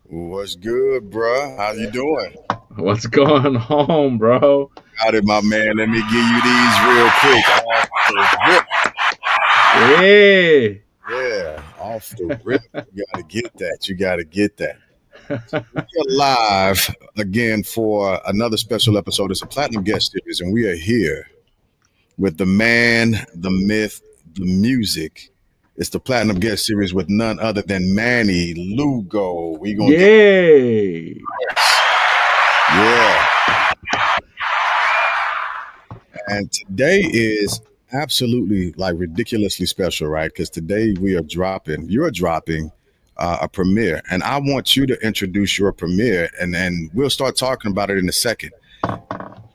What's good, bruh? How you doing? What's going on, bro? Got it, my man. Let me give you these real quick. Off the rip. Yeah. Yeah, off the rip. You gotta get that. You gotta get that. We are live again for another special episode. It's a platinum guest series, and we are here with the man, the myth, the music. It's the platinum guest series with none other than Manny Lugo. We gonna get Yay. yeah. And today is absolutely like ridiculously special, right? Because today you're dropping a premiere, and I want you to introduce your premiere, and we'll start talking about it in a second.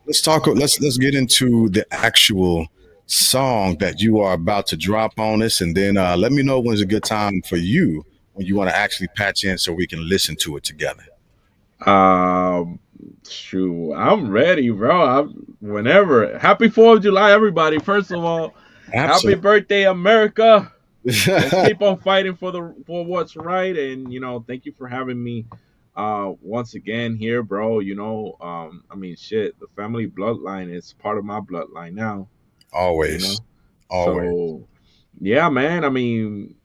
Let's talk. Let's get into the actual song that you are about to drop on us, and then let me know when's a good time for you when you want to actually patch in so we can listen to it together. Um Shoot, I'm ready, bro. Whenever. Happy 4th of July, everybody. First of all, happy Absolutely. birthday, America. Let's keep on fighting for what's right. And thank you for having me once again here, bro. I mean, shit, the family bloodline is part of my bloodline now, you Always, know. always. So yeah, man. I mean,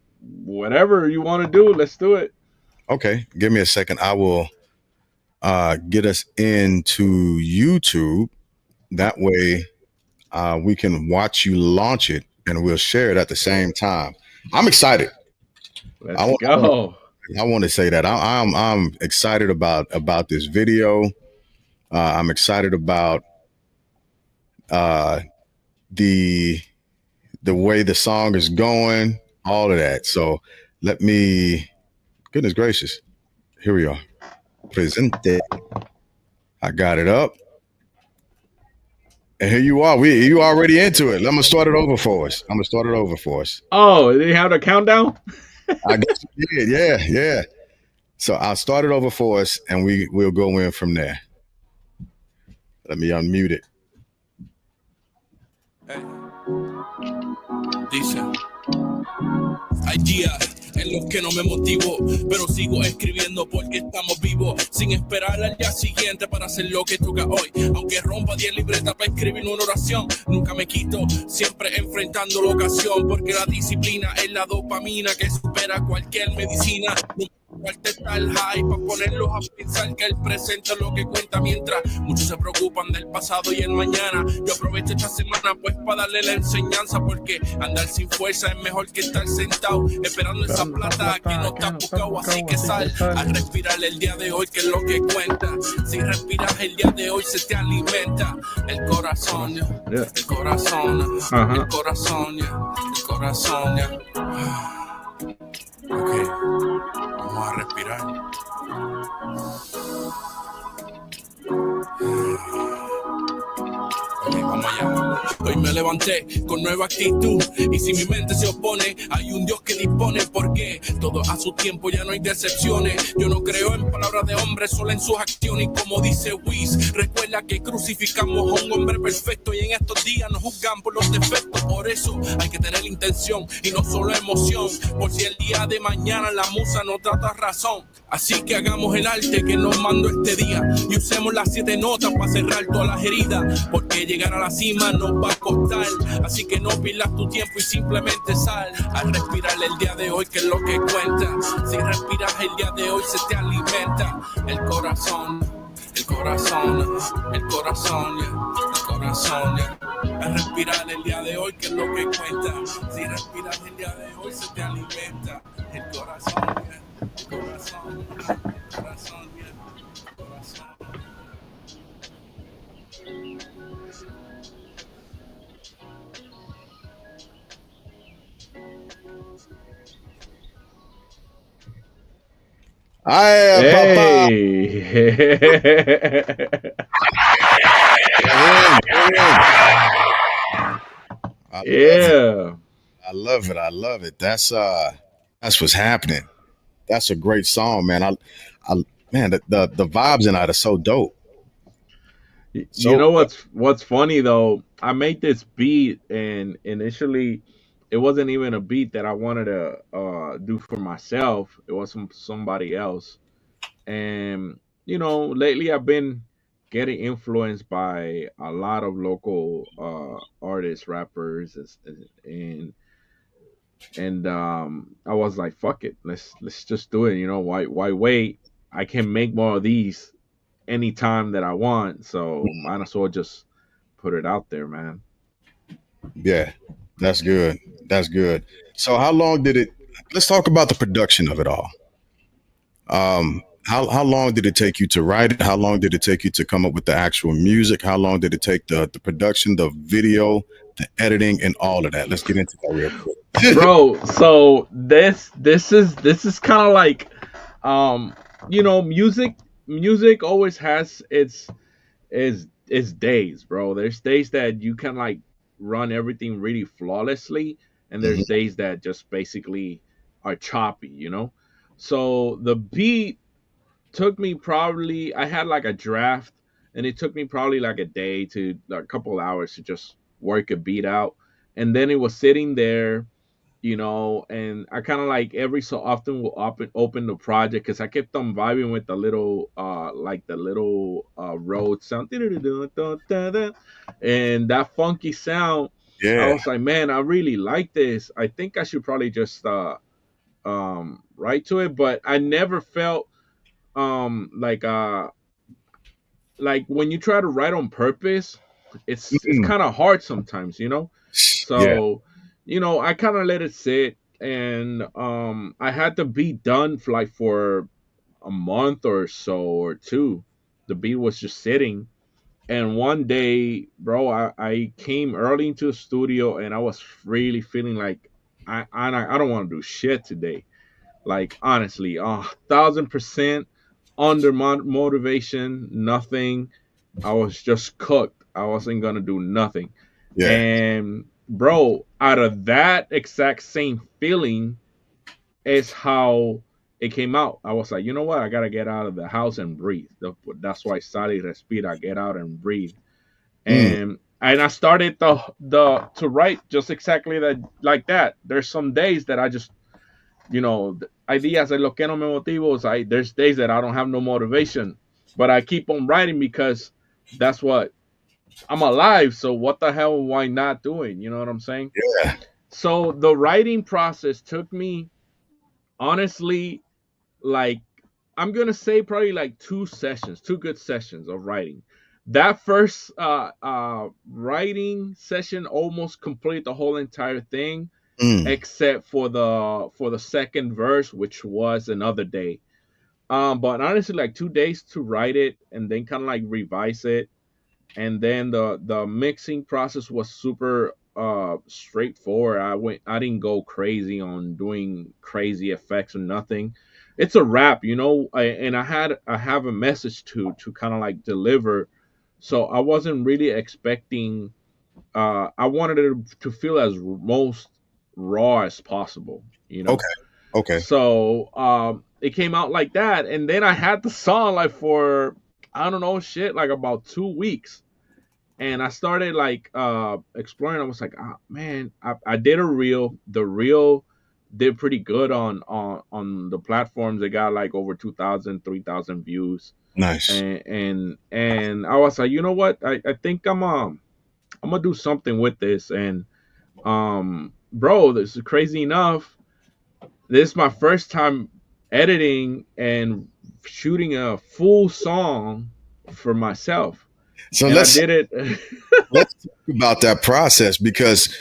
whatever you want to do, let's do it. Okay, give me a second. I will get us into YouTube. That way, we can watch you launch it, and we'll share it at the same time. I'm excited. I Let's want. I want. go. I want to say that I'm excited about this video. I'm excited about uh, the the way the song is going. All of that. So let me. Goodness gracious. Here we are. Presente. I got it up. And here you are. You already into it. I'm gonna start it over for us. I'm gonna start it over for us. Oh, they have the countdown. I guess you did. Yeah, yeah. So I'll start it over for us, and we'll go in from there. Let me unmute it. Hey, dice, hay días en los que no me motivo, pero sigo escribiendo porque estamos vivos, sin esperar al día siguiente para hacer lo que toca hoy. Aunque rompa 10 libretas para escribir una oración, nunca me quito, siempre enfrentando la ocasión, porque la disciplina es la dopamina que supera cualquier medicina. Falta estar high para ponerlos a pensar que el presente es lo que cuenta, mientras muchos se preocupan del pasado y el mañana. Yo aprovecho esta semana pues para darle la enseñanza, porque andar sin fuerza es mejor que estar sentado esperando esa plata que no está buscado. Así que sal a respirar el día de hoy, que es lo que cuenta. Si respiras el día de hoy se te alimenta el corazón, el corazón, el corazón, el corazón. Ok, vamos a respirar. Ok, vamos allá. Hoy me levanté con nueva actitud, y si mi mente se opone, hay un Dios que dispone, porque todo a su tiempo, ya no hay decepciones. Yo no creo en palabras de hombres, solo en sus acciones. Y como dice Wiz, recuerda que crucificamos a un hombre perfecto, y en estos días nos juzgan por los defectos. Por eso hay que tener intención y no solo emoción, por si el día de mañana la musa no trata razón. Así que hagamos el arte que nos mandó este día, y usemos las 7 notas para cerrar todas las heridas, porque llegar a la cima nos va a costar. Así que no pierdas tu tiempo y simplemente sal a respirar el día de hoy, que es lo que cuenta. Si respiras el día de hoy se te alimenta el corazón, el corazón, el corazón, el corazón. A respirar el día de hoy, que es lo que cuenta. Si respiras el día de hoy se te alimenta el corazón, el corazón, el corazón, el corazón. Ay, papá. Hey. Go in. I love it. Yeah. I love it. I love it. That's what's happening. That's a great song, man. I man, the vibes in it are so dope. You So know what's funny though? I made this beat, and initially it wasn't even a beat that I wanted to do for myself. It was from somebody else, And lately I've been getting influenced by a lot of local artists, rappers, and I was like, fuck it, let's just do it. Why wait? I can make more of these anytime that I want, so might as well just put it out there, man. Yeah, that's good. That's good. So how long did it? Let's talk about the production of it all. How long did it take you to write it? How long did it take you to come up with the actual music? How long did it take the production, the video, the editing, and all of that? Let's get into that real quick. Bro, so this is kind of like, um music always has its days, bro. There's days that you can like run everything really flawlessly, and there's Mhm. days that just basically are choppy. So the beat took me probably, I had like a draft, and it took me probably like a day to like, a couple hours to just work a beat out, and then it was sitting there, and I kind of like every so often will open the project because I kept on vibing with the little like the little road sound, and that funky sound. I Yeah. was like, man, I really like this. I think I should probably just write to it, but I never felt like when you try to write on purpose, it's Mm. kind of hard sometimes. Yeah. So, I kind of let it sit, and I had the beat done for a month or so or two. The beat was just sitting, and one day, bro, I came early into the studio, and I was really feeling like I don't want to do shit today. Like honestly, 1,000% under motivation, nothing. I was just cooked. I wasn't gonna do nothing. Yeah. And bro, out of that exact same feeling is how it came out. I was like, you know what? I gotta get out of the house and breathe. That's why Sal y Respira, get out and breathe. Mm. And I started the to write just exactly that, like that. There's some days that I just, hay días en los que no me motivo. There's days that I don't have no motivation, but I keep on writing because that's what I'm alive. So what the hell am I not doing? You know what I'm saying? Yeah. So the writing process took me, honestly, like, I'm gonna say probably like 2 sessions, 2 good sessions of writing. That first writing session almost complete the whole entire thing, Mm. except for the second verse, which was another day. But honestly, like 2 days to write it, and then kind of like revise it, and then the mixing process was super straightforward. I didn't go crazy on doing crazy effects or nothing. It's a rap, and I have a message to kind of like deliver, so I wasn't really expecting. I wanted it to feel as most raw as possible, you know. Okay. Okay. So it came out like that, and then I had the song like for, I don't know, shit, like about 2 weeks, and I started like exploring. I was like, man, I did a reel. The reel did pretty good on the platforms. They got like over 2,000, 3,000 views, Nice. and I was like, you know what? I think I'm gonna do something with this. And bro, this is crazy enough. This is my first time editing and shooting a full song for myself, So and I let's did it. let's talk about that process because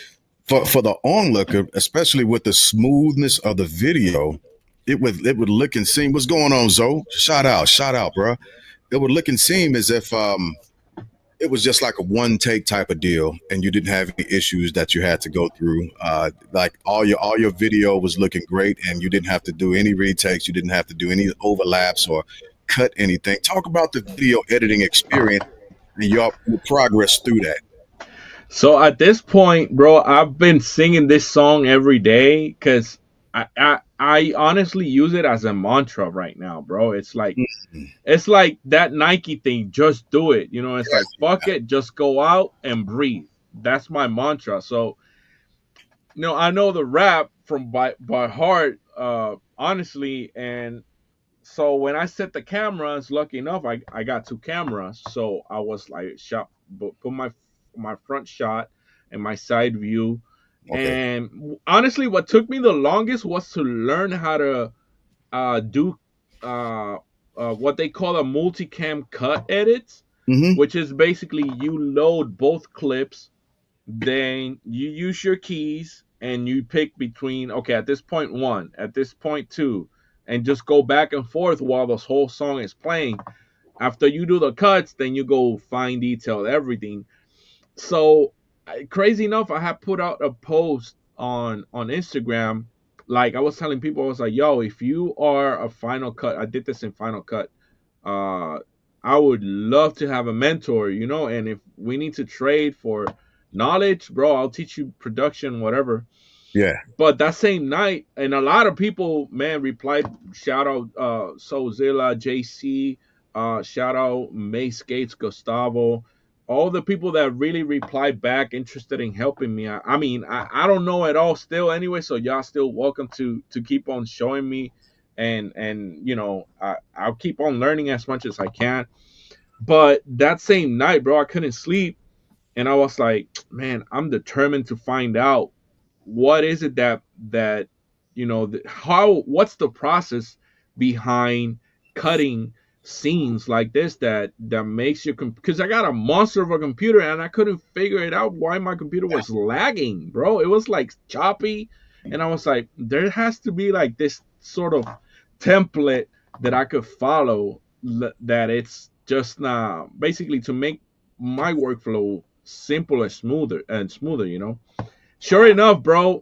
for the onlooker, especially with the smoothness of the video, it would look and seem. What's going on, Zoe? Shout out, bro. It would look and seem as if it was just like a one take type of deal, and you didn't have any issues that you had to go through. Like all your video was looking great, and you didn't have to do any retakes. You didn't have to do any overlaps or cut anything. Talk about the video editing experience and your progress through that. So at this point, bro, I've been singing this song every day because I honestly use it as a mantra right now, bro. Mhm. It's like that Nike thing, just do it. It's like, Yes. fuck it, just go out and breathe. That's my mantra. So, I know the rap from by heart, honestly, and So when I set the cameras, lucky enough, I got two cameras. So I was like, put my front shot and my side view. Okay. And honestly, what took me the longest was to learn how to do uh, what they call a multicam cut edits, Mm-hmm. which is basically you load both clips, then you use your keys and you pick between, okay, at this point one, at this point two, and just go back and forth while this whole song is playing. After you do the cuts, then you go fine detail everything. So crazy enough, I have put out a post on Instagram. Like I was telling people, I was like, yo, if you are a Final Cut, I did this in Final Cut, uh I would love to have a mentor, and if we need to trade for knowledge, bro, I'll teach you production, whatever. Yeah. But that same night, and a lot of people, man, replied. Shout out Sozilla, JC, shout out May Skates, Gustavo, all the people that really replied back, interested in helping me. I mean, I don't know at all still anyway, so y'all still welcome to keep on showing me, and I'll keep on learning as much as I can. But that same night, bro, I couldn't sleep, and I was like, man, I'm determined to find out what is it that how what's the process behind cutting scenes like this that makes you, because I got a monster of a computer and I couldn't figure it out why my computer was lagging, bro. It was like choppy, and I was like, there has to be like this sort of template that I could follow, that it's just basically to make my workflow simple and smoother. Sure enough, bro,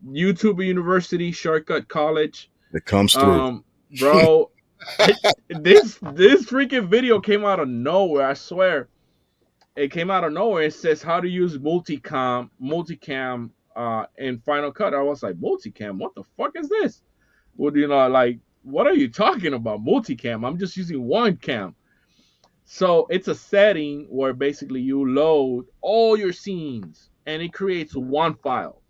YouTube University, Shortcut College. It comes through. Bro, this freaking video came out of nowhere. I swear, it came out of nowhere. It says how to use multicam in Final Cut. I was like, multicam? What the fuck is this? Well, like, what are you talking about? Multicam? I'm just using one cam. So it's a setting where basically you load all your scenes and it creates one file.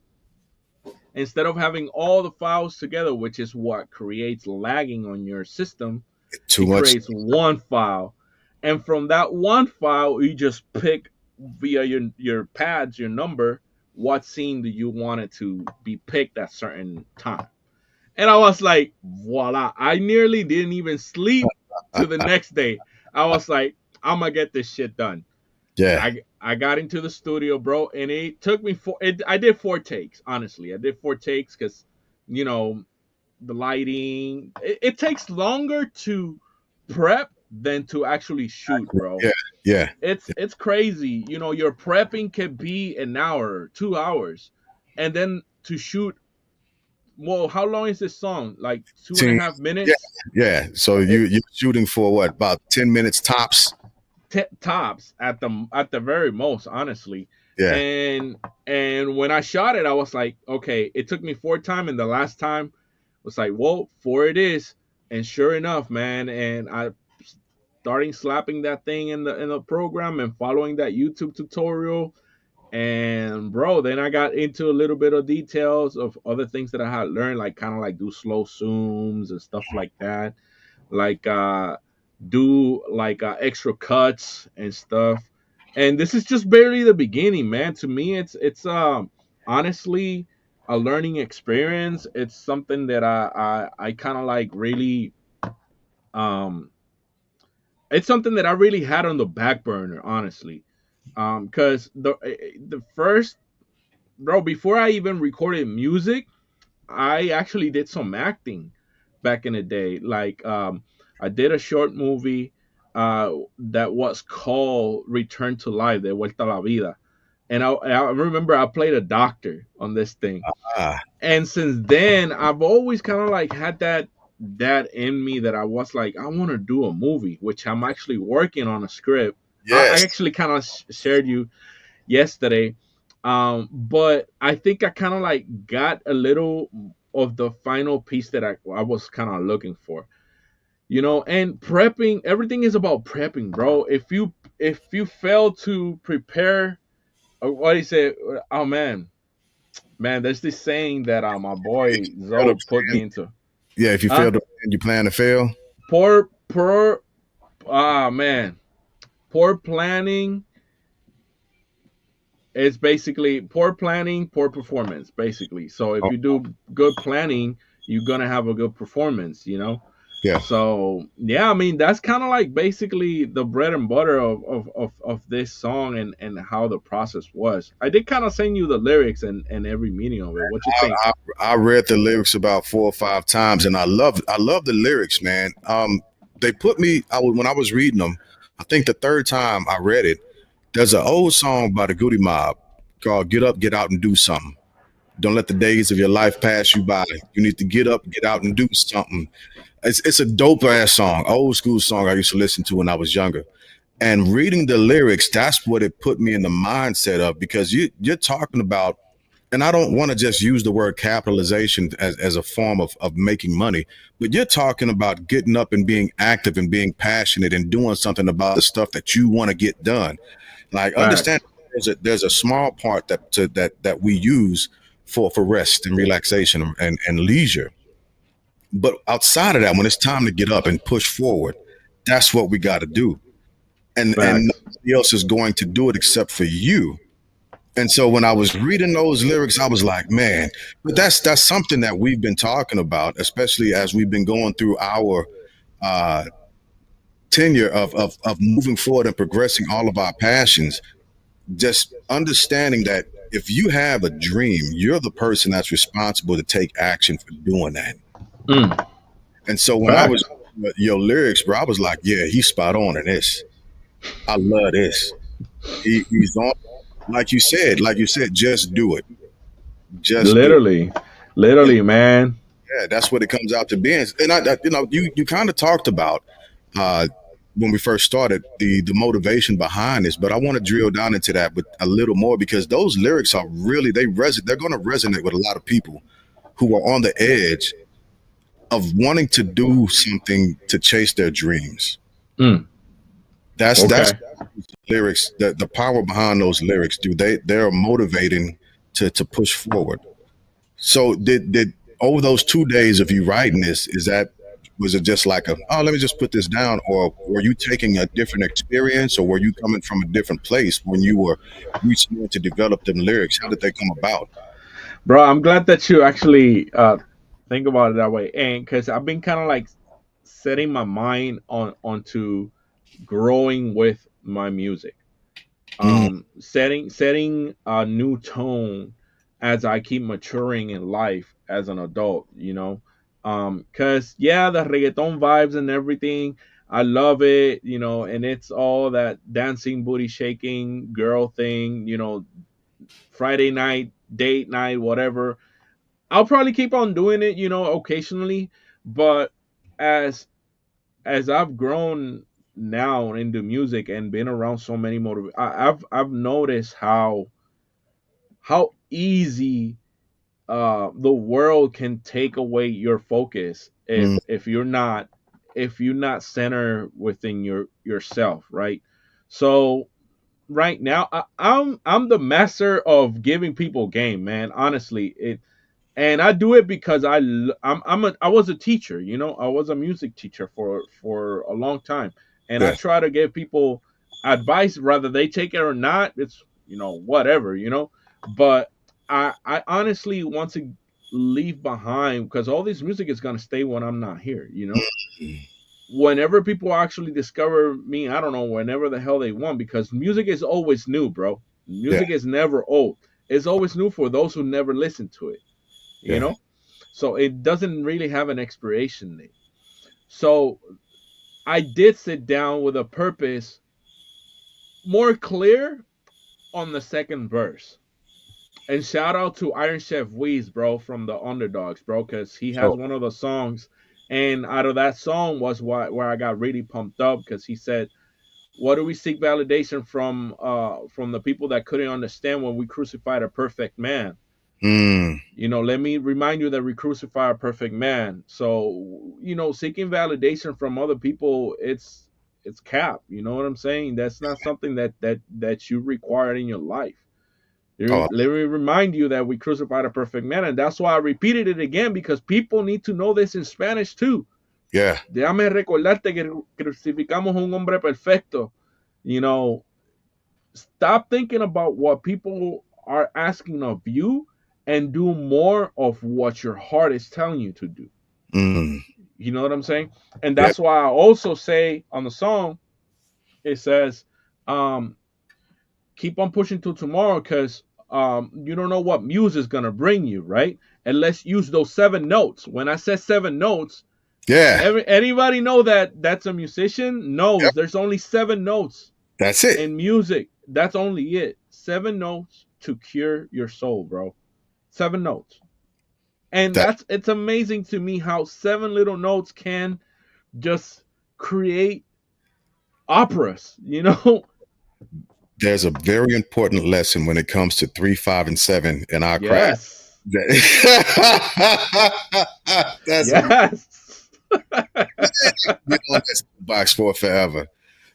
Instead of having all the files together, which is what creates lagging on your system, Too it much. creates one file. And from that one file, you just pick via your pads, your number, what scene do you want it to be picked at certain time. And I was like, voila. I nearly didn't even sleep to the next day. I was like, I'm gonna get this shit done. Yeah. I got into the studio, bro, and it took me I did 4 takes, honestly. I did 4 takes because, you know, the lighting. It takes longer to prep than to actually shoot, bro. Yeah. Yeah. It's crazy. Your prepping can be an hour, 2 hours, and then to shoot. Well, how long is this song? Like two and a Team. half Yeah. minutes. Yeah. So you're shooting for what? About 10 minutes tops. Tops at the very most, honestly. Yeah. And when I shot it, I was like, okay, it took me 4 times, and the last time was like, whoa, 4 it is. And sure enough, man, and I starting slapping that thing in the program and following that YouTube tutorial. And bro, then I got into a little bit of details of other things that I had learned, like kind of like do slow zooms and stuff like that, like do like extra cuts and stuff. And this is just barely the beginning, man. To me, it's honestly a learning experience. It's something that I kind of like really um it's something that I really had on the back burner, honestly. Because the first, bro, before I even recorded music, I actually did some acting back in the day. Like I did a short movie that was called Return to Life, De Vuelta a la Vida. And I remember I played a doctor on this thing. Ah. And since then, I've always kind of like had that in me that I was like, I want to do a movie, which I'm actually working on a script. I Yes. actually kind of shared you yesterday. But I think I kind of like got a little of the final piece that I was kind of looking for, and prepping. Everything is about prepping, bro. If you fail to prepare, what do you say? Oh man, there's this saying that my boy Fail to Zoe put me plan. into. Yeah. If you Huh? fail to plan, you plan to fail. poor man, poor planning is basically poor planning, poor performance, basically. So if Oh, you do good planning, you're gonna have a good performance, you know. yeah. So yeah, I mean that's kind of like basically the bread and butter of this song and how the process was. I did kind of send you the lyrics and every meaning of it. What you think? I read the lyrics about 4 or 5 times, and I love the lyrics, man. They put me. When I was reading them. I think the third time I read it, there's an old song by the Goody Mob called "Get Up, Get Out, and Do Something." Don't let the days of your life pass you by. You need to get up, get out, and do something. It's a dope ass song, old school song I used to listen to when I was younger. And reading the lyrics, that's what it put me in the mindset of, because you're talking about, and I don't want to just use the word capitalization as a form of making money, but you're talking about getting up and being active and being passionate and doing something about the stuff that you want to get done. Like, understand, Facts. there's a small part that we use for rest and relaxation and leisure. But outside of that, when it's time to get up and push forward, that's what we got to do. And Facts. nobody else is going to do it except for you. And so when I was reading those lyrics, I was like, man, but that's something that we've been talking about, especially as we've been going through our uh, tenure of moving forward and progressing all of our passions. Just understanding that if you have a dream, you're the person that's responsible to take action for doing that. Mm, And so when I was facts. your lyrics, bro, I was like, yeah, he's spot on in this. I love this. He's on, like you said, just do it. Just do it. Literally, And literally, man. yeah, that's what it comes out to being. And you kind of talked about uh, when we first started the motivation behind this, but I want to drill down into that with a little more, because those lyrics are really they're going to resonate with a lot of people who are on the edge of wanting to do something to chase their dreams. Mm, That's okay. lyrics. The power behind those lyrics, do they're motivating to push forward. So did over those 2 days of you writing this, is that was it just like a, oh, let me just put this down, or were you taking a different experience, or were you coming from a different place when you were reaching in to develop them lyrics? How did they come about? Bro, I'm glad that you actually think about it that way. And because I've been kind of like setting my mind onto growing with my music, Mm, setting a new tone as I keep maturing in life as an adult, you know. Cause yeah, the reggaeton vibes and everything, I love it, you know, and it's all that dancing, booty shaking, girl thing, you know, Friday night, date night, whatever. I'll probably keep on doing it, you know, occasionally, but as I've grown now into music and been around so many I've noticed how easy the world can take away your focus mm, if you're not centered within yourself, right? So right now I'm the master of giving people game, man. Honestly, it and I do it because I was a teacher, you know. I was a music teacher for a long time, and I yeah, try to give people advice, whether they take it or not. It's, you know, whatever, you know. But I honestly want to leave behind, because all this music is gonna stay when I'm not here, you know. mm, Whenever people actually discover me, I don't know, whenever the hell they want, because music is always new, bro. yeah, Music is never old. It's always new for those who never listen to it, you yeah. know. So it doesn't really have an expiration date. So I did sit down with a purpose more clear on the second verse. And shout out to Iron Chef Weez, bro, from the Underdogs, bro, because he has So, one of the songs. And out of that song was where I got really pumped up, because he said, "What do we seek validation from the people that couldn't understand when we crucified a perfect man?" mm, You know, let me remind you that we crucify a perfect man. So, you know, seeking validation from other people, it's cap. You know what I'm saying? That's not something that you require in your life. oh, Let me remind you that we crucified a perfect man, and that's why I repeated it again, because people need to know this in Spanish too. Yeah. Déjame recordarte que crucificamos a un hombre perfecto. You know, stop thinking about what people are asking of you and do more of what your heart is telling you to do. Mm. You know what I'm saying? And Yep. that's why I also say on the song, it says, um, keep on pushing till tomorrow because you don't know what muse is going to bring you, right? And let's use those 7 notes. When I said 7 notes, Yeah. anybody know that that's a musician knows Yep. there's only 7 notes That's it. in music. That's only it. 7 notes to cure your soul, bro. 7 notes. And That it's amazing to me how 7 little notes can just create operas, you know? there's a very important lesson when it comes to 3, 5, and 7 in our craft. Yes. That's a Yes. get on that box for forever.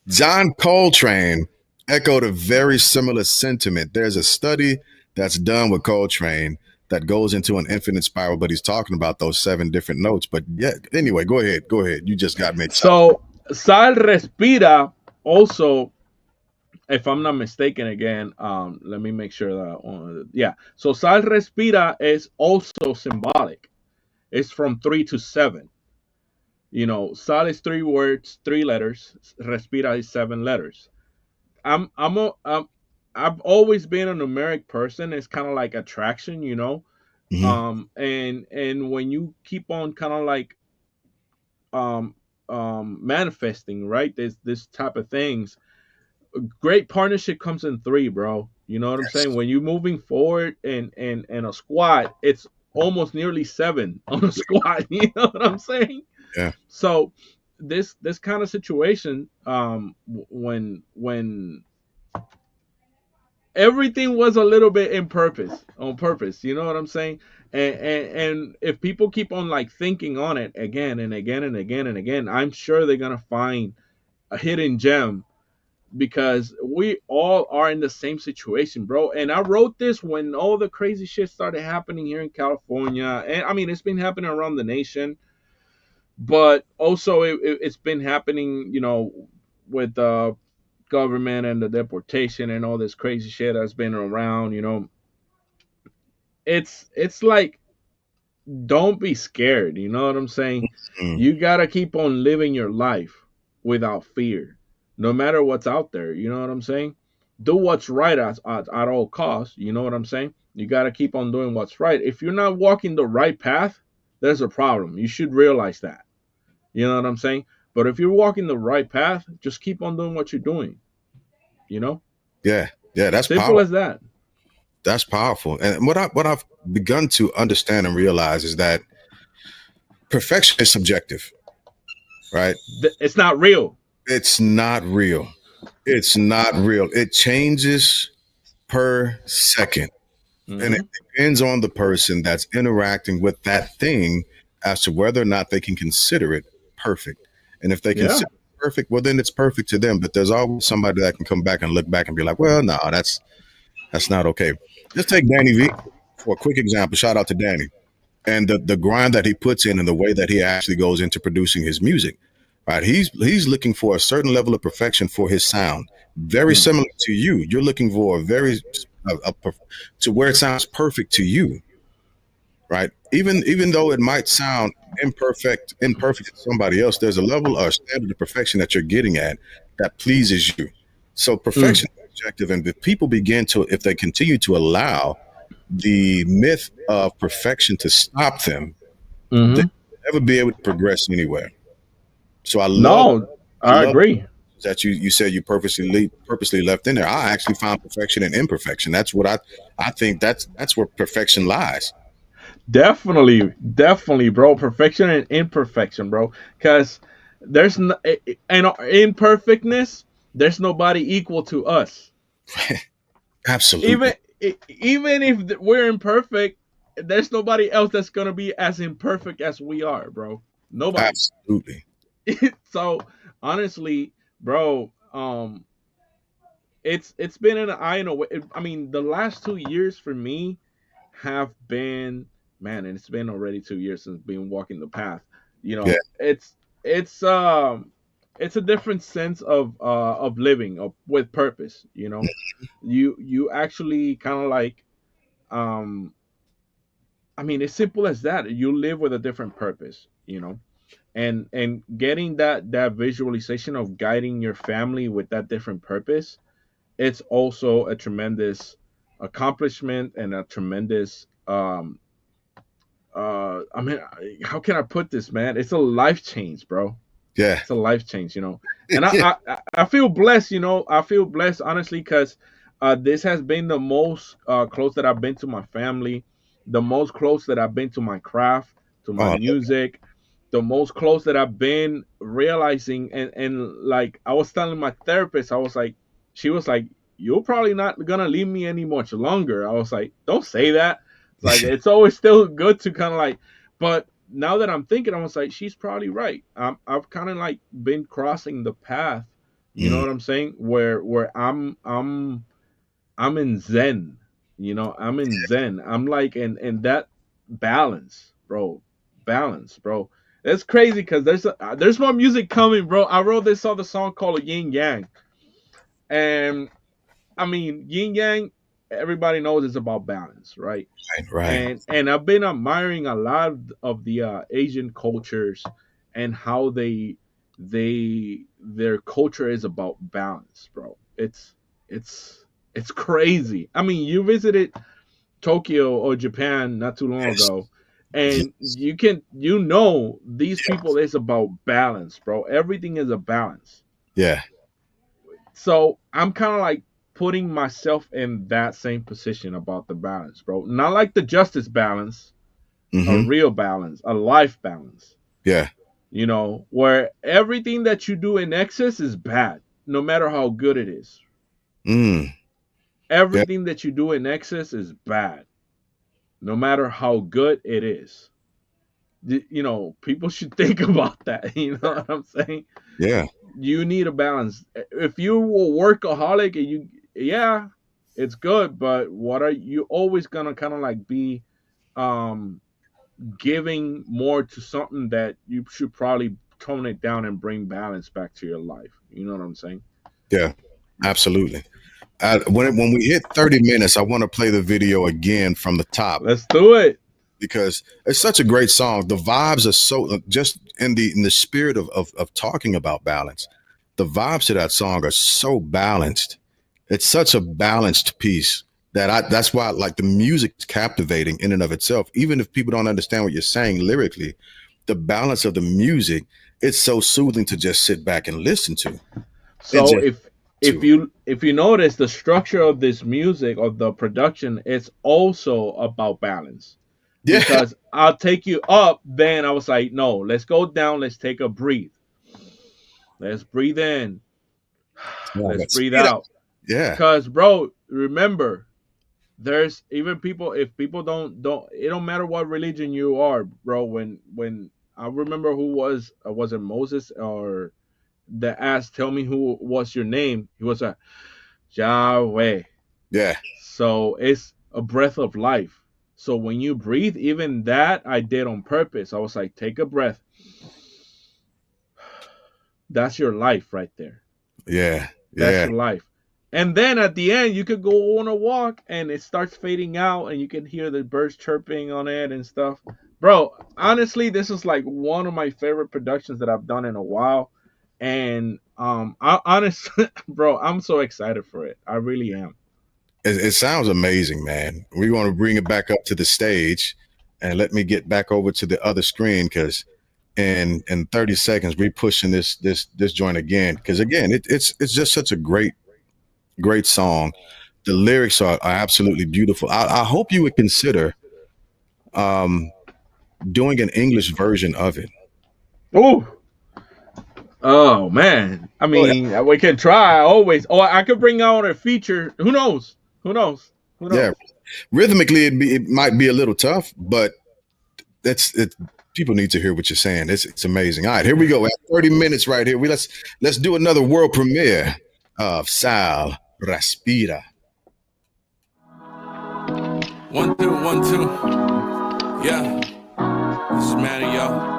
John Coltrane echoed a very similar sentiment. There's a study that's done with Coltrane that goes into an infinite spiral, but he's talking about those 7 different notes. But yeah, anyway, go ahead. Go ahead. You just got me excited. So Sal Respira also, if I'm not mistaken again, let me make sure that yeah. So Sal Respira is also symbolic. It's from 3 to 7. You know, Sal is 3 words, 3 letters. Respira is 7 letters. I've always been a numeric person. It's kind of like attraction, you know. Hmm. And when you keep on kind of like um manifesting, right? This type of things, great partnership comes in 3, bro. You know what I'm saying? When you're moving forward and a squat, it's almost nearly 7 on a squat. You know what I'm saying? Yeah. So this kind of situation, when everything was a little bit in purpose on purpose, you know what I'm saying? And if people keep on like thinking on it again and again and again and again, I'm sure they're gonna find a hidden gem, because we all are in the same situation, bro. And I wrote this when all the crazy shit started happening here in California, and I mean it's been happening around the nation, but also it's been happening, you know, with the government and the deportation and all this crazy shit that's been around. You know, it's like, don't be scared. You know what I'm saying? Mm. You gotta keep on living your life without fear, no matter what's out there. You know what I'm saying? Do what's right at all costs. You know what I'm saying? You gotta keep on doing what's right. If you're not walking the right path, there's a problem. You should realize that. You know what I'm saying? But if you're walking the right path, just keep on doing what you're doing. You know, Yeah. Yeah. That's simple powerful. as that. That's powerful. And what I've begun to understand and realize is that perfection is subjective, right? It's not real. It's not real. It's not real. It changes per second. And it Mm-hmm. depends on the person that's interacting with that thing as to whether or not they can consider it perfect. And if they Yeah. consider it perfect, well, then it's perfect to them. But there's always somebody that can come back and look back and be like, well, no, that's not okay. Just take Danny V for a quick example. Shout out to Danny and the grind that he puts in and the way that he actually goes into producing his music. Right, he's looking for a certain level of perfection for his sound, very Mm. similar to you. You're looking for a very to where it sounds perfect to you, right? Even though it might sound imperfect to somebody else, there's a level or standard of perfection that you're getting at that pleases you. So Mm. perfection is objective, and if people begin to, if they continue to allow the myth of perfection to stop them, they Mm-hmm. will never be able to progress anywhere. So No, I I love agree. that you said you purposely left in there. I actually found perfection and imperfection. That's what I think that's where perfection lies. Definitely, definitely, bro. Perfection and imperfection, bro. Because there's no, and imperfectness. There's nobody equal to us. Absolutely. Even even if we're imperfect, there's nobody else that's gonna be as imperfect as we are, bro. Nobody. Absolutely. So honestly, bro, it's been an eye in a way. I mean, the last 2 years for me have been, man, and it's been already 2 years since being walking the path. You Yeah. know, it's it's it's a different sense of living with purpose. You know, you actually kind of like um I mean, it's simple as that. You live with a different purpose. You know, and getting that visualization of guiding your family with that different purpose, it's also a tremendous accomplishment and a tremendous I mean, how can I put this, man? It's a life change, bro. Yeah. It's a life change, you know. And I feel blessed, you know. I feel blessed honestly because this has been the most close that I've been to my family, the most close that I've been to my craft, to my Oh, music, the most close that I've been realizing. And like I was telling my therapist, I was like, she was like, "You're probably not gonna leave me any much longer." I was like, "Don't say that." It's like it's always still good to kind of like, but now that I'm thinking, I was like, she's probably right. I've kind of like been crossing the path. You know mm, what I'm saying? Where I'm in Zen. You know, I'm in Zen. I'm like in that balance, bro. Balance, bro. That's crazy because there's more music coming, bro. I wrote this other song called Yin Yang, and I mean Yin Yang. Everybody knows it's about balance, right? right, right. And I've been admiring a lot of the Asian cultures and how their culture is about balance, bro. It's crazy. I mean, you visited Tokyo or Japan not too long Yes. ago, Ye- and these people Yes. is about balance, bro. Everything is a balance. Yeah. So I'm kind of like putting myself in that same position about the balance, bro. Not like the justice balance, a Mm-hmm. real balance, a life balance, Yeah. you know, where everything that you do in excess is bad, no matter how good it is. Mm. Yeah. Everything that you do in excess is bad, no matter how good it is. You know, people should think about that. You know what I'm saying? Yeah. You need a balance. If you were workaholic and yeah, it's good, but what are you always gonna kind of like be um giving more to something that you should probably tone it down and bring balance back to your life. You know what I'm saying? Yeah. Absolutely. When we hit 30 minutes, I want to play the video again from the top Let's do it. because it's such a great song. The vibes are so just in the spirit of talking about balance. The vibes to that song are so balanced. It's such a balanced piece that that's why like the music's captivating in and of itself. Even if people don't understand what you're saying lyrically, the balance of the music, it's so soothing to just sit back and listen to and So just if to. you notice the structure of this music of the production, it's also about balance. Yeah. Because I'll take you up, then I was like, no, let's go down, let's take a breathe. Let's breathe in. Yeah, Let's that breathe speed up. out. Yeah. Cause bro, remember, there's even people if people don't it don't matter what religion you are, bro. When I remember who was it Moses or that asked, tell me who was your name? He was a Yahweh. Yeah. So it's a breath of life. So when you breathe, even that I did on purpose. I was like, take a breath. That's your life right there. Yeah. That's Yeah. your life. And then at the end, you could go on a walk and it starts fading out and you can hear the birds chirping on it and stuff. Bro, honestly, this is like one of my favorite productions that I've done in a while. And I honestly, bro, I'm so excited for it. I really am. It sounds amazing, man. We want to bring it back up to the stage and let me get back over to the other screen because in 30 seconds we pushing this joint again because again it's just such a great song. The lyrics are absolutely beautiful. I hope you would consider um, doing an English version of it. Oh, oh man. I Oh, mean, we can try always. Oh, I could bring out a feature. Who knows? Who knows? Who yeah, knows? rhythmically it might be a little tough, but that's it. People need to hear what you're saying. It's amazing. All right, here we go. At 30 minutes right here. Let's do another world premiere of SAL Respira. 1 2 1 2. Yeah, this is Manny, yo.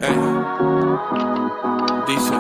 Hey. Dice,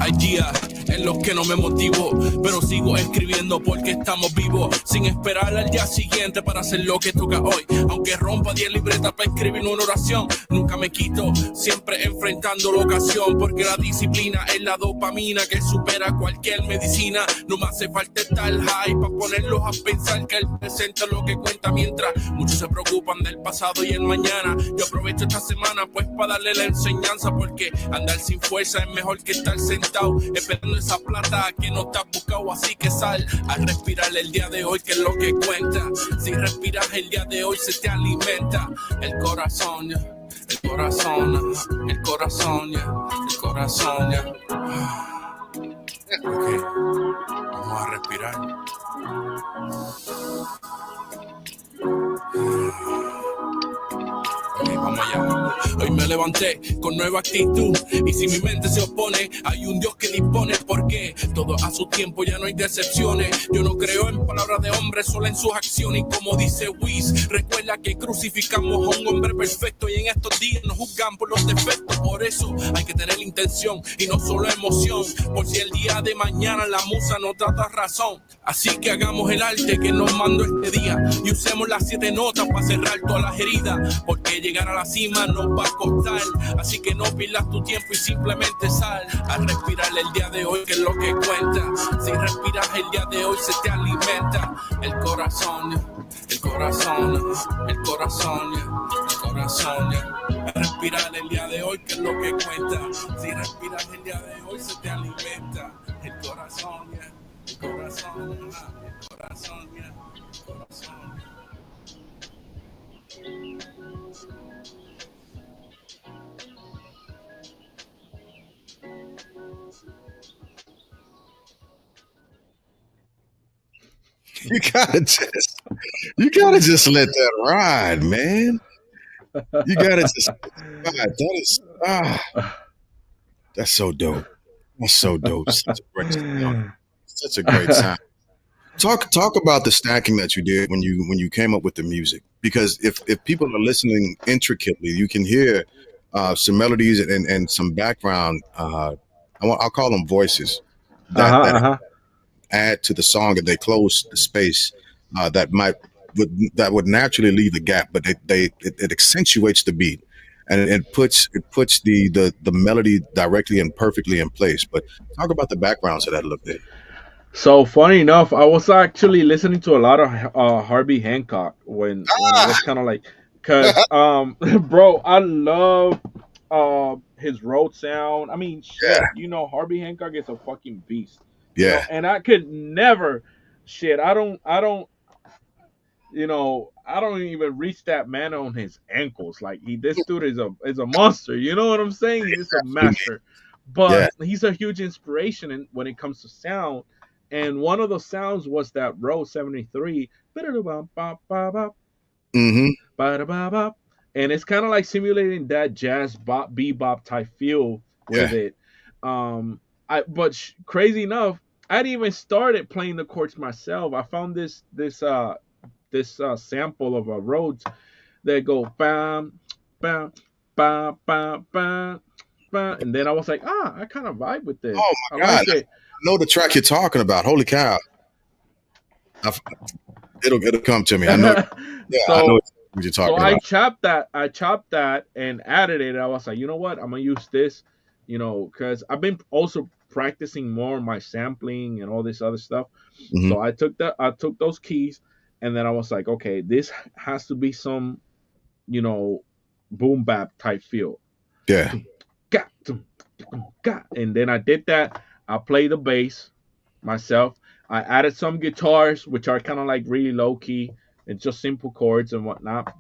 hay días en los que no me motivo, pero sigo escribiendo porque estamos vivos, sin esperar al día siguiente para hacer lo que toca hoy. Aunque rompa 10 libretas para escribir una oración, nunca me quito, siempre enfrentando la ocasión, porque la disciplina es la dopamina que supera cualquier medicina. No me hace falta estar high para ponerlos a pensar que el presente es lo que cuenta, mientras muchos se preocupan del pasado y el mañana. Yo aprovecho esta semana pues para darle la enseñanza, porque andar sin fuerza es mejor que estar sentado esperando esa plata que no te has buscado. Así que sal a respirar el día de hoy, que es lo que cuenta. Si respiras el día de hoy se te alimenta el corazón, ya. El corazón, el corazón, ya. El corazón, ya. Ok, vamos a respirar. Okay, vamos allá. Hoy me levanté con nueva actitud, y si mi mente se opone, hay un Dios que dispone, porque todo a su tiempo, ya no hay decepciones. Yo no creo en palabras de hombre, solo en sus acciones. Y como dice Wiz, recuerda que crucificamos a un hombre perfecto, y en estos días nos juzgan por los defectos. Por eso hay que tener intención y no solo emoción, por si el día de mañana la musa no trata razón. Así que hagamos el arte que nos mandó este día, y usemos las 7 notas para cerrar todas las heridas, porque llegar a la cima nos va a costar. Así que no pierdas tu tiempo y simplemente sal a respirar el día de hoy, que es lo que cuenta. Si respiras el día de hoy se te alimenta el corazón, el corazón, el corazón, el corazón. A respirar el día de hoy, que es lo que cuenta. Si respiras el día de hoy se te alimenta el corazón, el corazón, el corazón, el corazón. You gotta just, you gotta just let that ride, man. You gotta just let that ride. That is that's so dope. That's so dope. Such a great sound. Such a great sound. Talk about the stacking that you did when you came up with the music. Because if people are listening intricately, you can hear some melodies and some background. I'll call them voices that add to the song, and they close the space that would naturally leave the gap, but it accentuates the beat, and it puts the melody directly and perfectly in place. But talk about the backgrounds of that a little bit. So funny enough, I was actually listening to a lot of Harvey Hancock when I was kind of like, cause bro, I love his road sound. I mean, Yeah, shit, Harvey Hancock is a fucking beast, yeah, and I could never, shit, I don't even reach that man on his ankles. Like this dude is a monster. You know what I'm saying? He's a master, but yeah. he's a huge inspiration when it comes to sound. And one of the sounds was that Row 73, Mm-hmm. and it's kind of like simulating that jazz bebop type feel with Yeah, it. Crazy enough, I didn't even started playing the chords myself. I found this sample of a Rhodes that go bam, bam, bam, bam, bam, bam, and then I was like, I kind of vibe with this. oh I my God, like I it. know the track you're talking about. Holy cow. I, it'll come to me. I know. Yeah, I know so what you're so talking I about. chopped that. I chopped that and added it. I was like, you know what? I'm gonna use this, because I've been also practicing more on my sampling and all this other stuff. Hmm. So I took those keys, and then I was like, okay, this has to be some, you know, boom bap type feel. Yeah, And then I did that. I played the bass myself. I added some guitars, which are kind of like really low key and just simple chords and whatnot.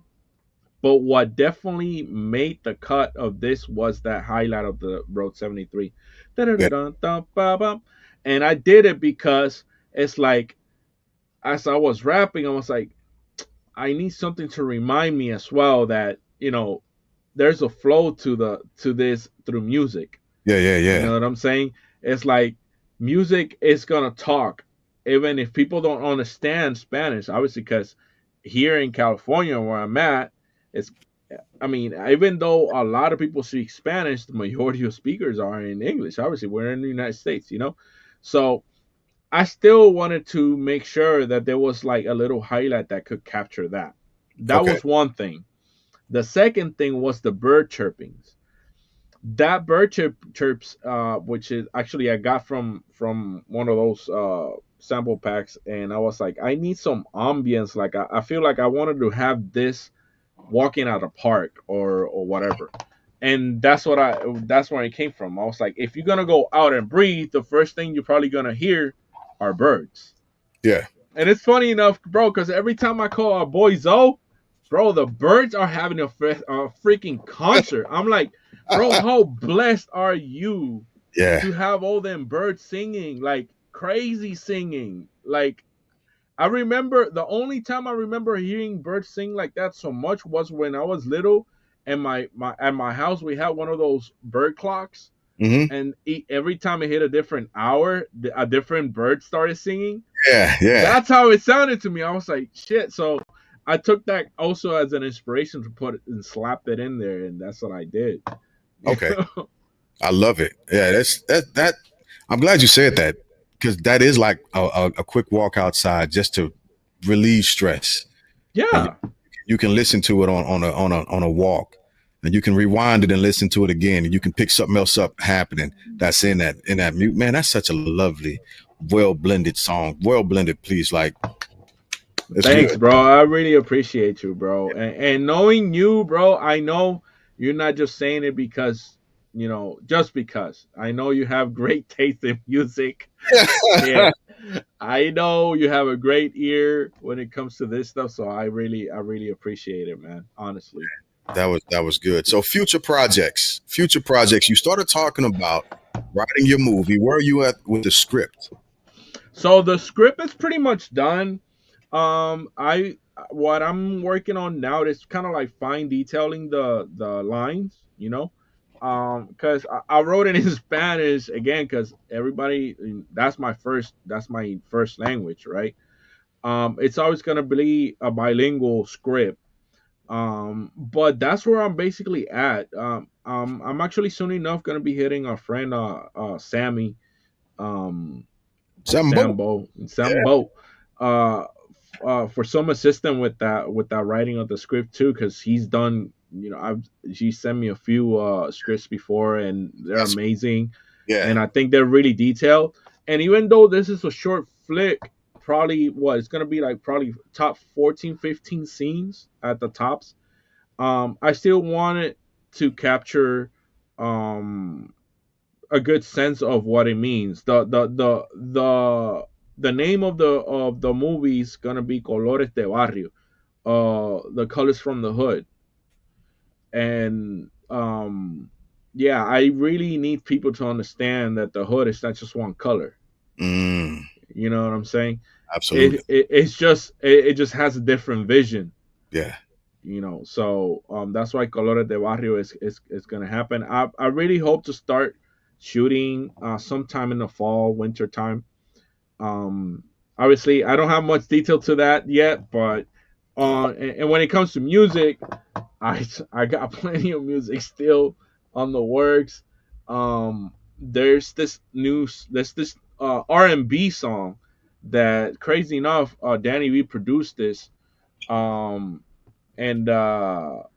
But what definitely made the cut of this was that highlight of the Road 73. yeah, And I did it because it's like, as I was rapping, I was like, I need something to remind me as well that, there's a flow to this through music. yeah, yeah, You yeah, know what I'm saying? It's like music is gonna talk, even if people don't understand Spanish. Obviously, because here in California where I'm at, it's I mean, even though a lot of people speak Spanish, the majority of speakers are in English. Obviously, we're in the United States, you know. So I still wanted to make sure that there was like a little highlight that could capture that. That Okay. was one thing. The second thing was the bird chirpings. That bird chirps, which is actually I got from one of those sample packs, and I was like, I need some ambience. Like I feel like I wanted to have this walking at a park or whatever. And that's where it came from. I was like, if you're gonna go out and breathe, the first thing you're probably gonna hear are birds. Yeah. And it's funny enough, bro, because every time I call our boy Zoe, bro, the birds are having a freaking concert. I'm like, bro, how blessed are you Yeah. to have all them birds singing, like crazy singing? Like, I remember the only time I remember hearing birds sing like that so much was when I was little, and my at my house we had one of those bird clocks, Hmm. and every time it hit a different hour, a different bird started singing. Yeah. Yeah. That's how it sounded to me. I was like, shit. So I took that also as an inspiration to put it and slap it in there, and that's what I did. You Okay. know? I love it. Yeah. That. I'm glad you said that because that is like a quick walk outside just to relieve stress, and Yeah. you can listen to it on a walk, and you can rewind it and listen to it again, and you can pick something else up happening that's in that mute. Man, that's such a lovely, well blended song. Well blended, please. Like it's Thanks, good. bro. I really appreciate you, bro. And knowing you, bro, I know you're not just saying it because, just because. I know you have great taste in music. Yeah. I know you have a great ear when it comes to this stuff. So I really appreciate it, man. Honestly. That was good. So future projects. You started talking about writing your movie. Where are you at with the script? So the script is pretty much done. I what I'm working on now is kind of like fine detailing the lines, because I wrote it in Spanish again because everybody that's my first language, right? It's always gonna be a bilingual script. But that's where I'm basically at. I'm actually soon enough gonna be hitting our friend Sammy, um Sambo. Yeah. Sambo, uh, for some assistance with that writing of the script too, because he's done. He sent me a few scripts before, and they're That's amazing, yeah. and I think they're really detailed. And even though this is a short flick, probably what it's gonna be like, probably top 14, 15 scenes at the tops. I still wanted to capture um a good sense of what it means. The name of the movie is gonna be Colores de Barrio, the colors from the hood, and yeah, I really need people to understand that the hood is not just one color. Mm, You know what I'm saying? absolutely. It just has a different vision. Yeah. So that's why Colores de Barrio is gonna happen. I really hope to start shooting sometime in the fall, winter time. um Obviously I don't have much detail to that yet, but and when it comes to music, I got plenty of music still on the works. There's this R&B song that, crazy enough, Danny V produced this. um and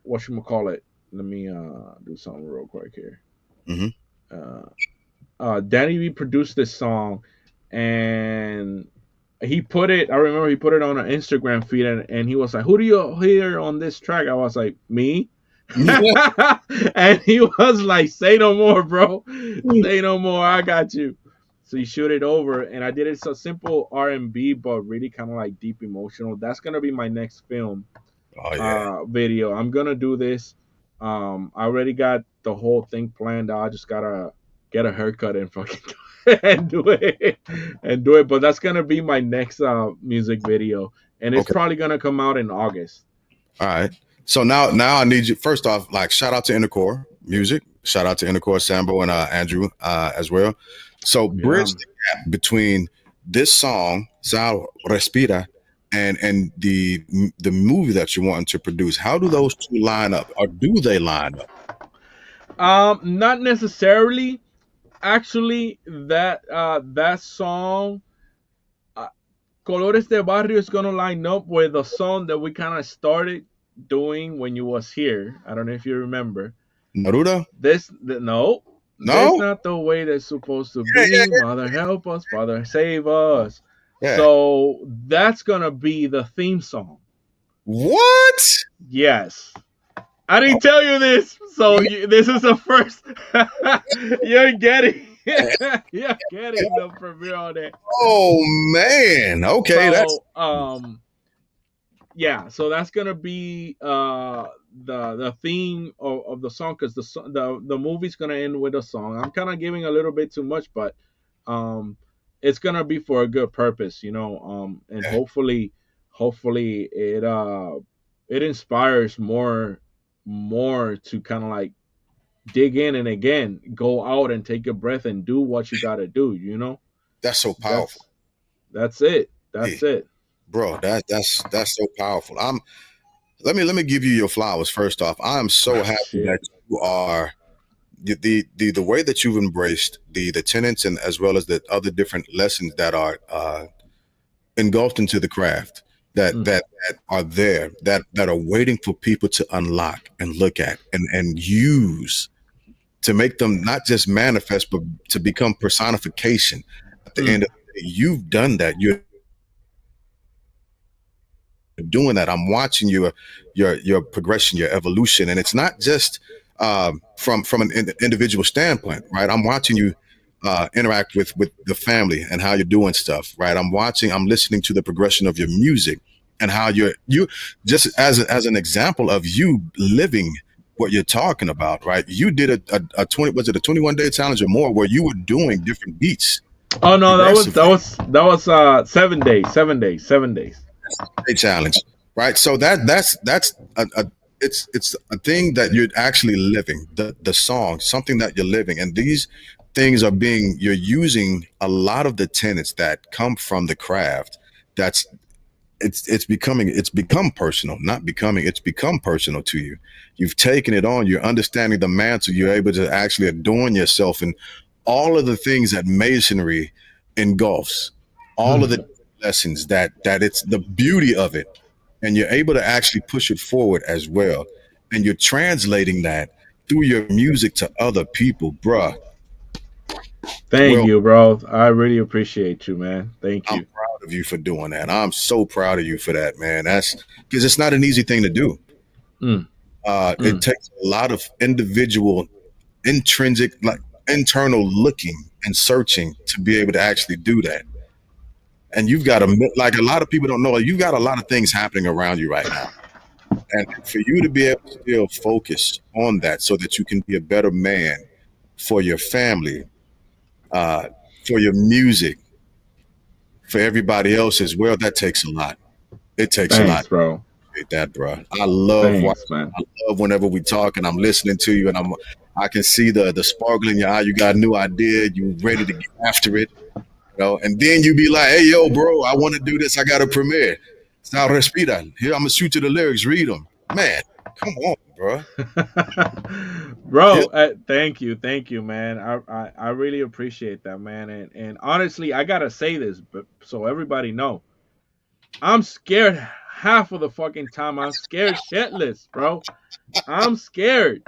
what you call it, let me do something real quick here. Hmm. uh Danny V produced this song, and he put it. I remember he put it on an Instagram feed, and he was like, "Who do you hear on this track?" I was like, "Me," and he was like, "Say no more, bro. Say no more. I got you." So he shoot it over, and I did it so simple R&B, but really kind of like deep emotional. That's gonna be my next film Oh yeah. video. I'm gonna do this. I already got the whole thing planned out. I just gotta get a haircut and fucking and do it and do it. But that's gonna be my next music video, and it's Okay. probably gonna come out in August. All right. So now I need you. First off, like shout out to Intercore Music. Shout out to Intercore Sambo and Andrew as well. So Yeah. bridge the gap between this song, Sal Respira, and the movie that you're wanting to produce? How do those two line up, or do they line up? Not necessarily. Actually, that song, uh, Colores de Barrio, is gonna line up with the song that we kind of started doing when you was here. I don't know if you remember. Naruto? No, this No? not the way that's supposed to Yeah, be. yeah, Mother help us, Father save us. yeah. So that's gonna be the theme song. What? Yes, I didn't tell you this, so this is the first. You're getting, you're getting the premiere on it. Oh man. Okay, that's So yeah, so that's gonna be the theme of the song, because the movie's gonna end with a song. I'm kind of giving a little bit too much, but um it's gonna be for a good purpose, and yeah, hopefully it inspires more to kind of like dig in and again go out and take a breath and do what you got to do. that's so powerful. That's it, Hey, that's it. bro, that's so powerful. Let me give you your flowers first off. I am so happy that Shit. you are the way that you've embraced the tenets and as well as the other different lessons that are engulfed into the craft Mm. that are there that are waiting for people to unlock and look at and use to make them not just manifest but to become personification at the end Mm. of the day. You've done that. You're doing that. I'm watching your progression, your evolution, and it's not just from an individual standpoint, right? I'm watching you interact with the family and how you're doing stuff, right? I'm listening to the progression of your music and how you just as an example of you living what you're talking about, right? You did a 20, was it a 21-day challenge or more, where you were doing different beats Oh no, that was that progressively. was that was 7 days, 7 days, 7 days. A challenge, right? So that's a it's a thing that you're actually living. The song, something that you're living, and these things are being you're using a lot of the tenets that come from the craft. That's it's become personal, not becoming, it's become personal to you. You've taken it on, you're understanding the mantle, you're able to actually adorn yourself and all of the things that masonry engulfs, all of the Mm. lessons that it's the beauty of it, and you're able to actually push it forward as well, and you're translating that through your music to other people, bruh. Thank Well, you, bro. I really appreciate you, man. Thank I'm you. proud of you for doing that. I'm so proud of you for that, man. That's because it's not an easy thing to do. Mm. It Mm. takes a lot of individual, intrinsic, like internal looking and searching to be able to actually do that. And you've got like a lot of people don't know, you've got a lot of things happening around you right now. And for you to be able to still focus on that so that you can be a better man for your family, uh, for your music, for everybody else as well, that takes a lot. It takes a lot. Thanks, bro. That, bro. I love Thanks, watching. man. I love whenever we talk and I'm listening to you, and I can see the sparkle in your eye. You got a new idea. You ready to get after it, and then you be like, "Hey, yo, bro, I want to do this. I got a premiere. SAL RESPIRA. Here, I'm gonna shoot you the lyrics. Read them, man. Come on, bro. Yeah, Bro, thank you, man. I really appreciate that, man. And honestly, I gotta say this, but so everybody know, I'm scared half of the fucking time. I'm scared shitless, bro. I'm scared.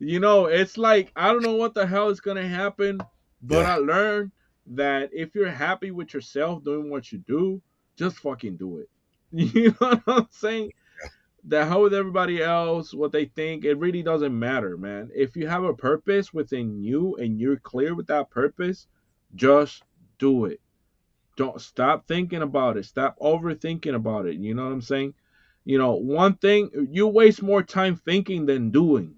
It's like I don't know what the hell is gonna happen, but yeah, I learned that if you're happy with yourself doing what you do, just fucking do it. You know what I'm saying? The hell with everybody else, what they think, it really doesn't matter, man. If you have a purpose within you and you're clear with that purpose, just do it. Don't stop thinking about it. Stop overthinking about it. You know what I'm saying? One thing, you waste more time thinking than doing.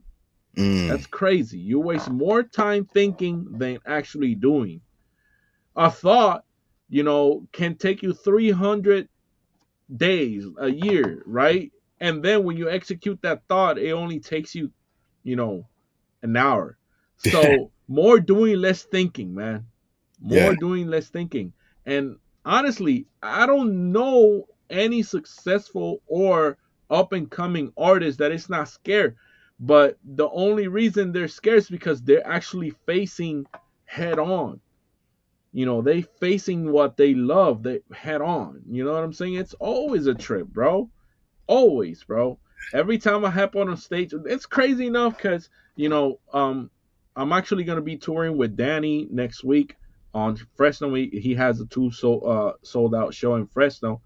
mm, That's crazy. You waste more time thinking than actually doing. A thought, can take you 300 days, a year, right? And then when you execute that thought, it only takes you, you know, an hour. So more doing, less thinking, man. yeah, More doing, less thinking. And honestly, I don't know. any successful or up and coming artist that is not scared. But the only reason they're scared is because they're actually facing head on. They facing what they love, they head on. You know what I'm saying? It's always a trip, bro. Always, bro. Every time I hop on a stage, it's crazy enough because I'm actually gonna be touring with Danny next week on Fresno. He has a sold out show in Fresno,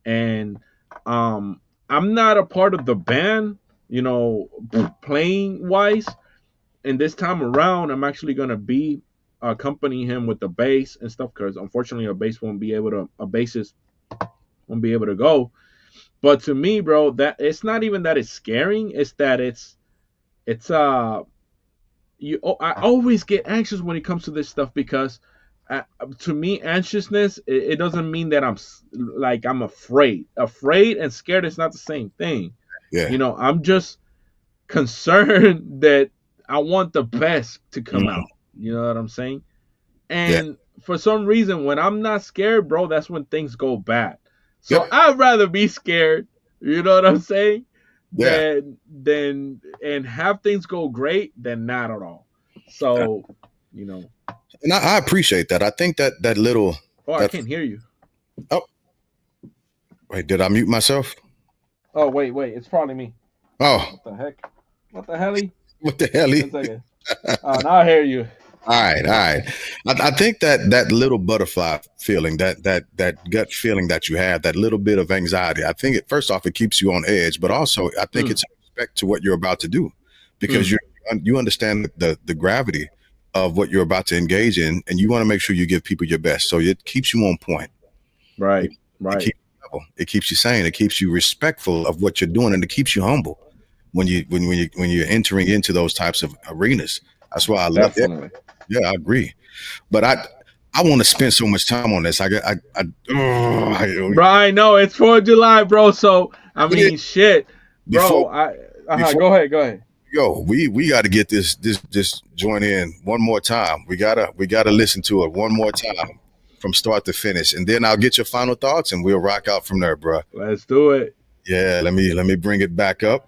and I'm not a part of the band, playing wise. And this time around, I'm actually gonna be accompanying him with the bass and stuff because unfortunately a bassist won't be able to go. But to me, bro, that it's not even that it's scaring. It's that it's I always get anxious when it comes to this stuff because to me, anxiousness it doesn't mean that I'm afraid. Afraid and scared is not the same thing. Yeah. I'm just concerned that I want the best to come out. You know what I'm saying? And for some reason, when I'm not scared, bro, that's when things go bad. So I'd rather be scared, you know what I'm saying? Than and have things go great than not at all. So, And I appreciate that. I think that little. Oh, I can't hear you. Oh, wait, did I mute myself? Oh, wait, it's probably me. Oh, what the heck? What the hell? What the hell? Now I hear you. All right. I think that little butterfly feeling, that gut feeling that you have, that little bit of anxiety, I think first off, it keeps you on edge, but also I think it's respect to what you're about to do, because you understand the gravity of what you're about to engage in, and you want to make sure you give people your best. So it keeps you on point. Right. It keeps you sane. It keeps you respectful of what you're doing, and it keeps you humble when you're entering into those types of arenas. That's why I love it. Yeah, I agree. But I want to spend so much time on this. Bro, I know it's 4th of July, bro. So I mean, shit, bro. Go ahead. Yo, we got to get this joint in one more time. We gotta listen to it one more time from start to finish, and then I'll get your final thoughts, and we'll rock out from there, bro. Let's do it. Yeah, let me bring it back up.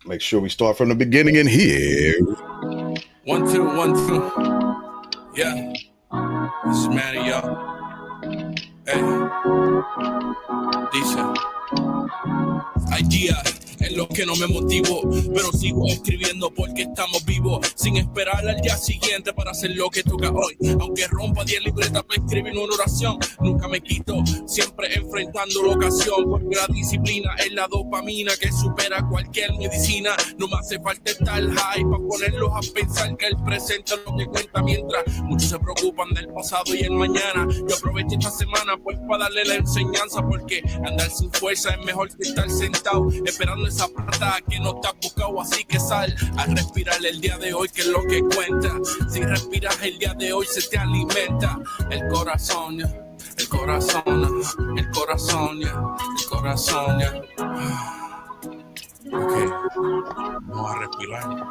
Make sure we start from the beginning in here. 1, 2, 1, 2. Yeah. This is Manny, y'all. Hey. Dice. Idea. En lo que no me motivo, pero sigo escribiendo porque estamos vivos, sin esperar al día siguiente para hacer lo que toca hoy. Aunque rompa 10 libretas para escribir una oración, nunca me quito, siempre enfrentando la ocasión, porque la disciplina es la dopamina que supera cualquier medicina. No me hace falta estar high para ponerlos a pensar que el presente es lo que cuenta, mientras muchos se preocupan del pasado y el mañana. Yo aprovecho esta semana pues para darle la enseñanza, porque andar sin fuerza es mejor que estar sentado esperando esa plata que no te has buscado. Así que sal a respirar el día de hoy, que es lo que cuenta. Si respiras el día de hoy, se te alimenta el corazón, el corazón, el corazón, el corazón. Ok, vamos a respirar.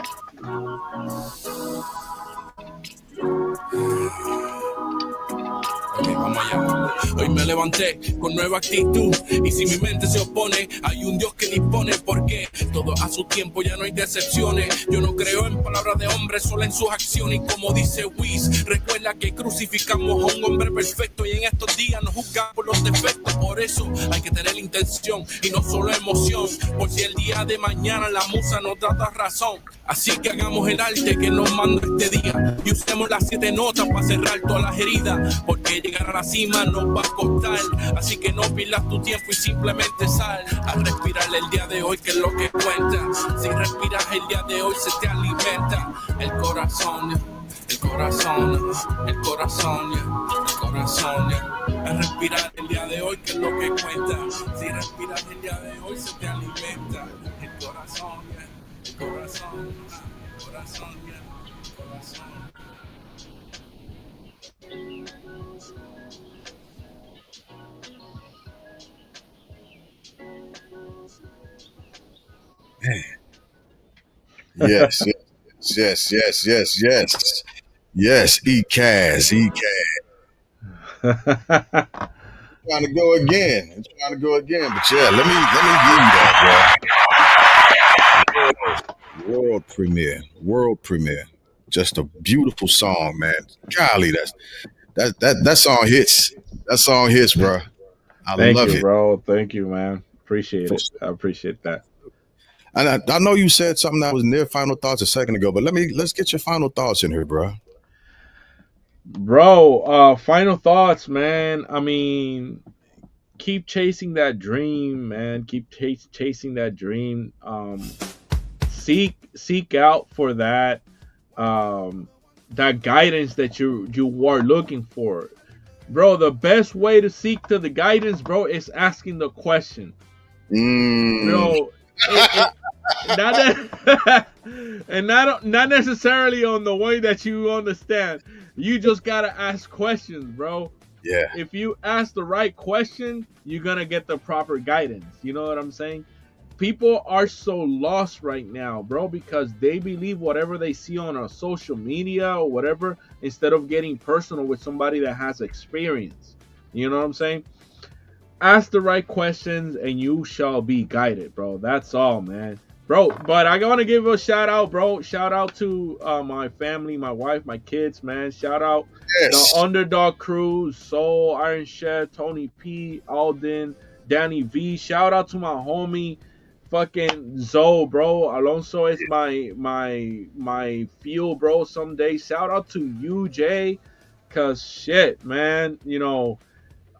Ok, vamos allá. Hoy me levanté con nueva actitud, y si mi mente se opone, hay un Dios que dispone, porque todo a su tiempo, ya no hay decepciones. Yo no creo en palabras de hombres, solo en sus acciones. Y como dice Wiz, recuerda que crucificamos a un hombre perfecto, y en estos días nos juzgamos por los defectos. Por eso hay que tener intención y no solo emoción, por si el día de mañana la musa nos da razón. Así que hagamos el arte que nos manda este día, y usemos las 7 notas para cerrar todas las heridas, porque llegar a la cima nos va a costar. Así que no pierdas tu tiempo y simplemente sal a respirar el día de hoy, que es lo que cuenta. Si respiras el día de hoy, se te alimenta el corazón, el corazón, el corazón, el corazón. A respirar el día de hoy, que es lo que cuenta. Si respiras el día de hoy, se te alimenta el corazón, el corazón, el corazón, el corazón. Yes. Yes, ECAS. Trying to go again. I'm trying to go again. But yeah, let me give you that, bro. World premiere. World premiere. Just a beautiful song, man. Golly, that song hits. That song hits, bro. I Thank love you, it. bro. Thank you, man. Appreciate For it. I appreciate that. And I know you said something that was near final thoughts a second ago, but let's get your final thoughts in here, bro. Bro, final thoughts, man. I mean, keep chasing that dream, man. Keep chasing that dream. Seek out for um that guidance that you are looking for. Bro, the best way to seek to the guidance, bro, is asking the question. Mm. Bro, it not that, and not necessarily on the way that you understand. You just gotta ask questions, bro. Yeah. If you ask the right question, you're gonna get the proper guidance. You know what I'm saying? People are so lost right now, bro, because they believe whatever they see on a social media or whatever, instead of getting personal with somebody that has experience. You know what I'm saying? Ask the right questions and you shall be guided, bro. That's all, man. Bro, but I want to give a shout out, bro. Shout out to my family, my wife, my kids, man. Shout out the Yes. Underdog Crew, Soul, Iron Chef, Tony P, Alden, Danny V. Shout out to my homie, fucking Zoe, bro. Alonso is my fuel, bro. Someday. Shout out to you, Jay, cause shit, man. You know,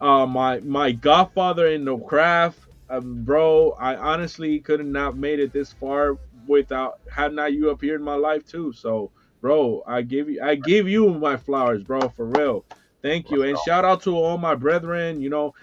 my godfather in the craft, bro. I honestly could not made it this far without had not you appeared in my life too. So, bro, I give you my flowers, bro, for real. Thank you, and shout out to all my brethren. You know,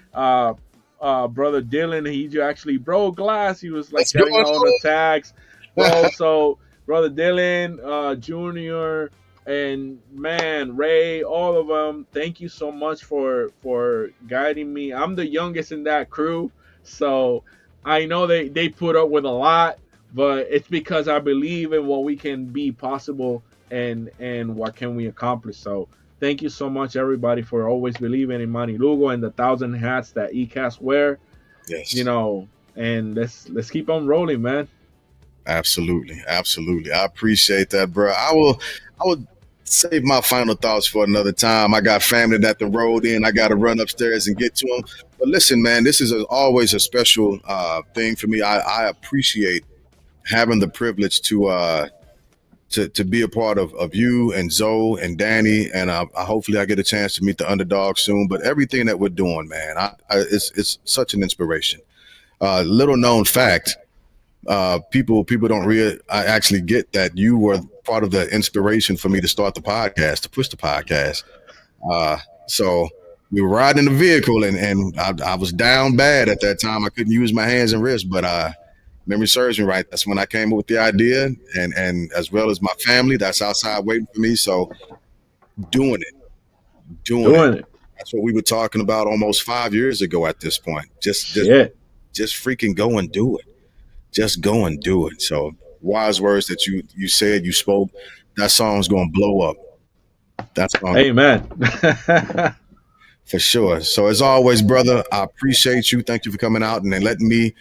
brother Dylan, he actually broke glass. He was like Let's go. carrying all the tags, bro. So, brother Dylan, Junior, and man, Ray, all of them, thank you so much for guiding me. I'm the youngest in that crew, so I know they put up with a lot, but it's because I believe in what we can be possible and what can we accomplish. So thank you so much, everybody, for always believing in Manny Lugo and the 1,000 hats that ECAS wear. You Yes. know, and let's keep on rolling, man. Absolutely. Absolutely. I appreciate that, bro. I will save my final thoughts for another time. I got family that the road in. I got to run upstairs and get to them. But listen, man, this is always a special thing for me. I appreciate having the privilege to be a part of you and Zoe and Danny, and hopefully I get a chance to meet the underdog soon. But everything that we're doing, man, it's such an inspiration. Little known fact, people don't I actually get that you were part of the inspiration for me to start the podcast, to push the podcast. Uh, so we were riding in the vehicle, and I was down bad at that time. I couldn't use my hands and wrists, but memory serves me right. That's when I came up with the idea, and as well as my family that's outside waiting for me. So doing it, doing it. Doing it. That's what we were talking about almost 5 years ago. At this point, Shit. just freaking go and do it. Just go and do it. So wise words that you said, you spoke. That song's gonna blow up. That's Amen. for sure. So as always, brother, I appreciate you. Thank you for coming out and then letting me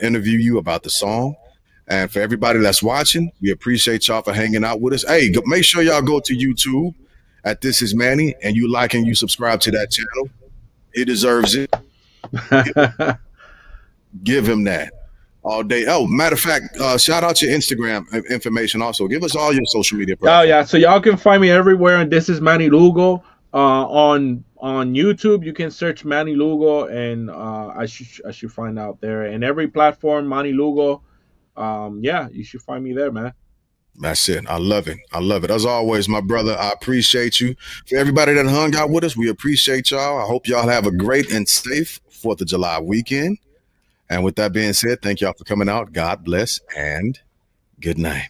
interview you about the song. And for everybody that's watching, we appreciate y'all for hanging out with us. Hey, make sure y'all go to YouTube at This Is Manny and you like and you subscribe to that channel. He deserves it. Give him that all day. Oh, matter of fact, shout out your Instagram information also. Give us all your social media Oh platforms. yeah, so y'all can find me everywhere, and this is Manny Lugo. On YouTube, you can search Manny Lugo, and I should find out there. And every platform, Manny Lugo. Yeah, you should find me there, man. That's it. I love it. I love it. As always, my brother, I appreciate you. For everybody that hung out with us, we appreciate y'all. I hope y'all have a great and safe 4th of July weekend. And with that being said, thank y'all for coming out. God bless and good night.